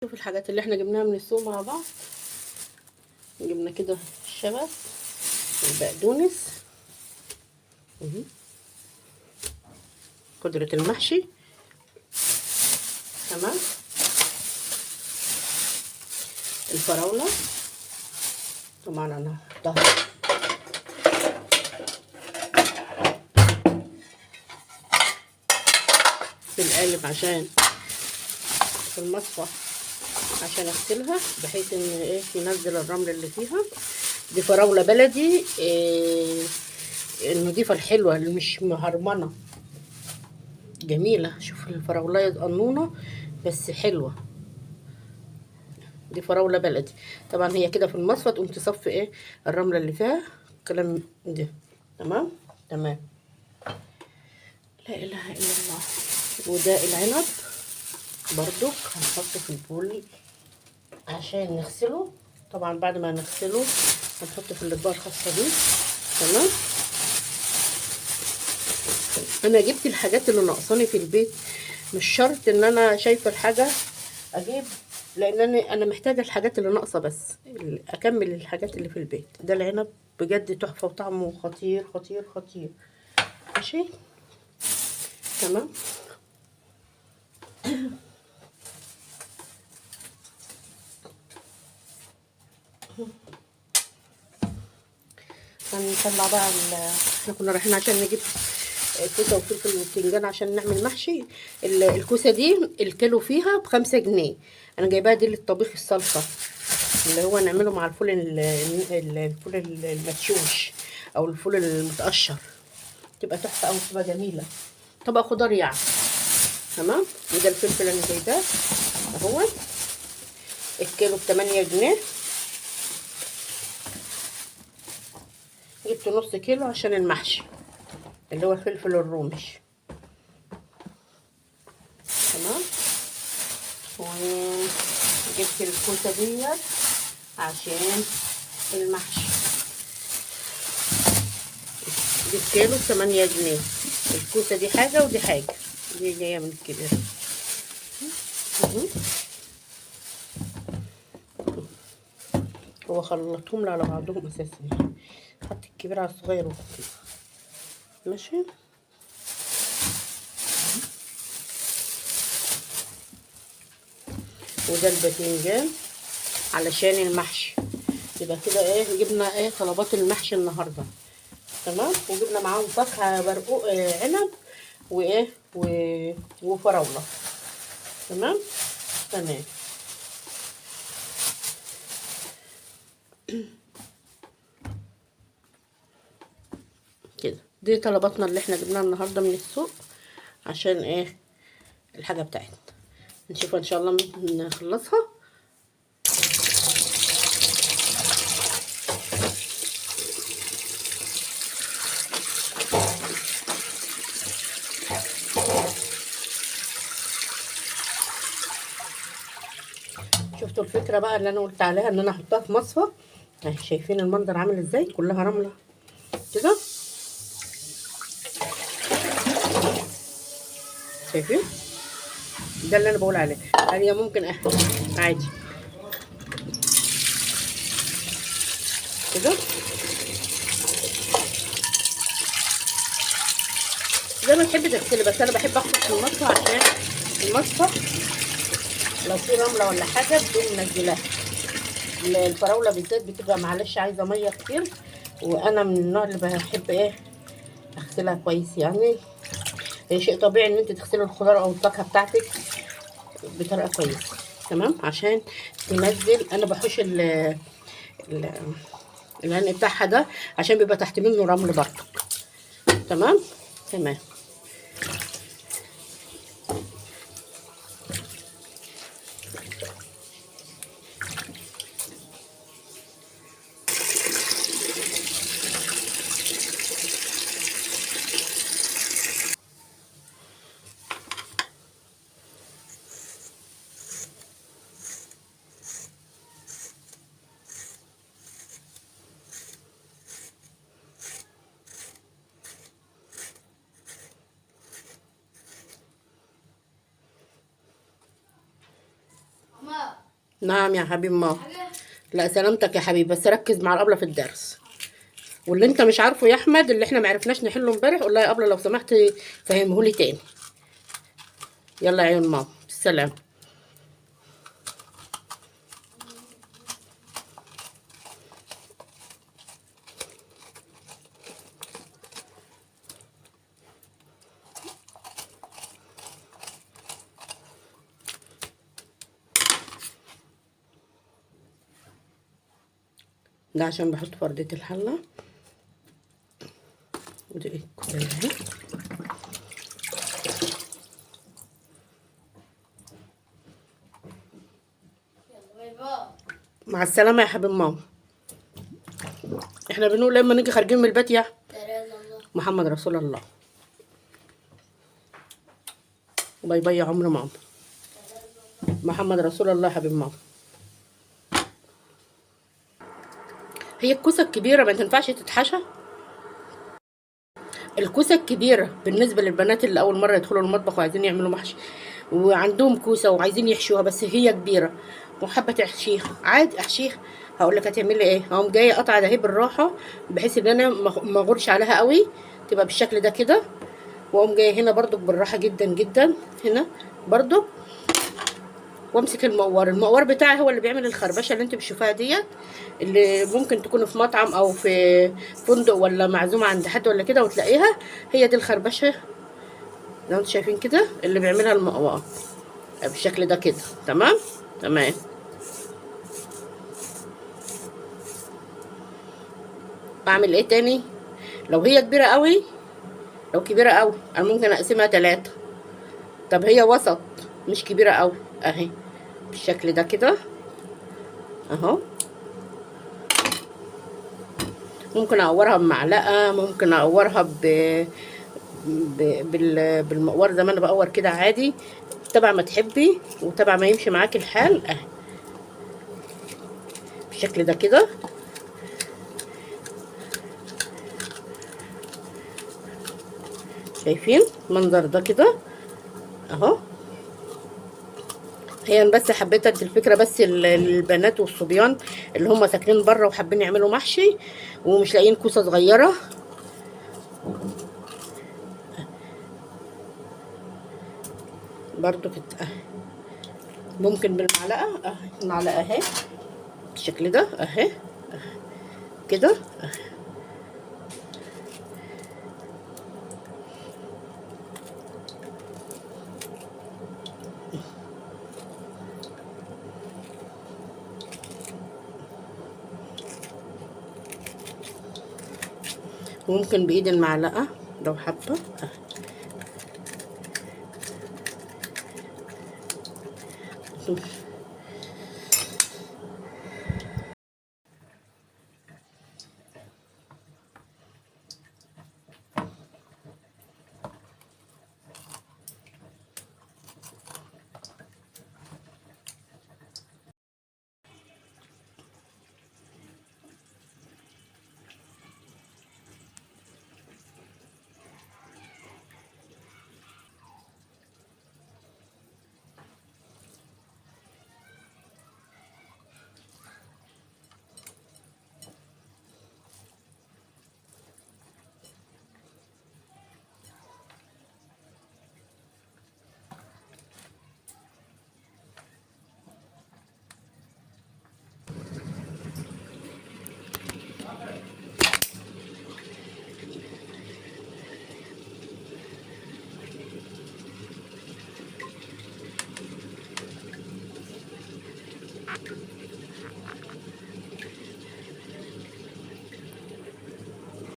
شوف الحاجات اللي احنا جبناها من السوق مع بعض. جبنا كده الشبت والبقدونس، قدرة المحشي، تمام، الفراولة طبعا انا هحطها في القالب عشان في المصفى عشان اغسلها بحيث ان ايه ينزل الرمل اللي فيها. دي فراولة بلدي النضيفة الحلوة اللي مش مهرمنة، جميلة. شوف الفراولاية قنونة بس حلوة. دي فراولة بلدي طبعا، هي كده في المصفى تقوم تصفي ايه الرملة اللي فيها الكلام ده. تمام تمام. لا اله الا الله. وده العنب برضو هنحطه في البول عشان نغسله. طبعا بعد ما نغسله هنحطه في الاطباق الخاصة بيه. تمام. انا جبت الحاجات اللي ناقصاني في البيت، مش شرط ان انا شايفه الحاجه اجيب، لان انا محتاجه الحاجات اللي ناقصه بس اكمل الحاجات اللي في البيت. ده العنب بجد تحفه وطعمه خطير خطير خطير. ماشي تمام. هنطلع بقى احنا كنا رايحين عشان نجيب كوسه وفلفل وبتنجان عشان نعمل محشي. الكوسه دي الكيلو فيها ب5 جنيه. انا جايباها دي للطبيخ الصلصه اللي هو نعمله مع الفول الفول المدشوش او الفول المتقشر، تبقى تحفه او تبقى جميله. طبق خضار يعني. تمام. وده الفلفل اللي زي ده اهو، الكيلو ب8 جنيه. جبت نص كيلو عشان المحشي اللي هو الفلفل الرومي. تمام. وجبت الكوسه ديت عشان المحشي. دي الكيلو ب8 جنيه. الكوسه دي حاجه ودي حاجه، دي جايه من الكبير. هو خلطهم لي على بعضهم اساسا، حط الكبير على الصغير وكده. ماشي. وده الباذنجان علشان المحشي. يبقى كده ايه جبنا ايه طلبات المحشي النهارده. تمام. وجبنا معاهم فاكهه برقوق عنب وايه وفراوله. تمام تمام. كده دي طلباتنا اللي احنا جبناها النهارده من السوق عشان ايه الحاجه بتاعتنا. نشوفها ان شاء الله نخلصها. شفتوا الفكره بقى اللي انا قلت عليها ان انا احطها في مصفى اهي. شايفين المنظر عامل ازاي؟ كلها رمله كده، شايفين؟ ده اللي انا بقول عليه. هي ممكن عادي كده زي ما تحبي تغسلي، بس انا بحب احط في المصفى عشان المصفى لو في رمله ولا حاجه بتقوم منزلاها. الفراوله بالذات بتبقى معلش عايزه ميه كتير، وانا من النوع اللي بحب ايه اغسلها كويس يعني. هي شيء طبيعي ان انت تغسلي الخضار او الفاكهه بتاعتك بطريقه كويسه. تمام. عشان تنزل انا بحوش العلق بتاعها ده عشان بيبقى تحت منه رمل برضه. تمام تمام. نعم يا حبيب ماما. لا سلامتك يا حبيبي، بس ركز مع الابله في الدرس. واللي انت مش عارفه يا احمد، اللي احنا معرفناش نحله امبارح، قول لها يا ابله لو سمحت فهمهولي تاني. يلا يا عيون ماما، السلام. ده عشان بحط في ارضيه الحله. ودي الكوبايه اهي. مع السلامه يا حبيب ماما. احنا بنقول لما نيجي خارجين من البيت يا محمد رسول الله. باي باي يا عمر ماما. محمد رسول الله يا حبيب ماما. هي الكوسه الكبيره ما تنفعش تتحشى. الكوسه الكبيره بالنسبه للبنات اللي اول مره يدخلوا المطبخ وعايزين يعملوا محشي، وعندهم كوسه وعايزين يحشوها بس هي كبيره وحابه تحشيها، عادي احشيها. هقول لك هتعملي ايه. هقوم جايه قطعه ده اهي بالراحه، بحيث ان انا ما اغورش عليها قوي، تبقى بالشكل ده كده. واقوم جايه هنا برضو بالراحه جدا جدا، هنا برضو. وامسك المقور بتاعي، هو اللي بيعمل الخربشه اللي انت بتشوفيها ديت، اللي ممكن تكون في مطعم او في فندق ولا معزومه عند حد ولا كده وتلاقيها. هي دي الخربشه زي ما انتم شايفين كده، اللي بيعملها المقور بالشكل ده كده. تمام تمام. اعمل ايه تاني؟ لو هي كبيره قوي، لو كبيره قوي انا ممكن اقسمها 3. طب هي وسط مش كبيره قوي اهي بالشكل ده كده اهو. ممكن اقورها بمعلقه، ممكن اقورها بالمقور زي ما انا بقور كده عادي، تبع ما تحبي وتبع ما يمشي معاكي الحال اهي بالشكل ده كده. شايفين المنظر ده كده اهو. هي بس حبيت ادي الفكره بس للبنات والصبيان اللي هم ساكنين بره وحابين يعملوا محشي ومش لاقيين كوسه صغيره. برضو كده ممكن بالمعلقه اهي، المعلقه اهي بالشكل ده اهي كده اهي. ممكن بايد المعلقه لو حابه اهي.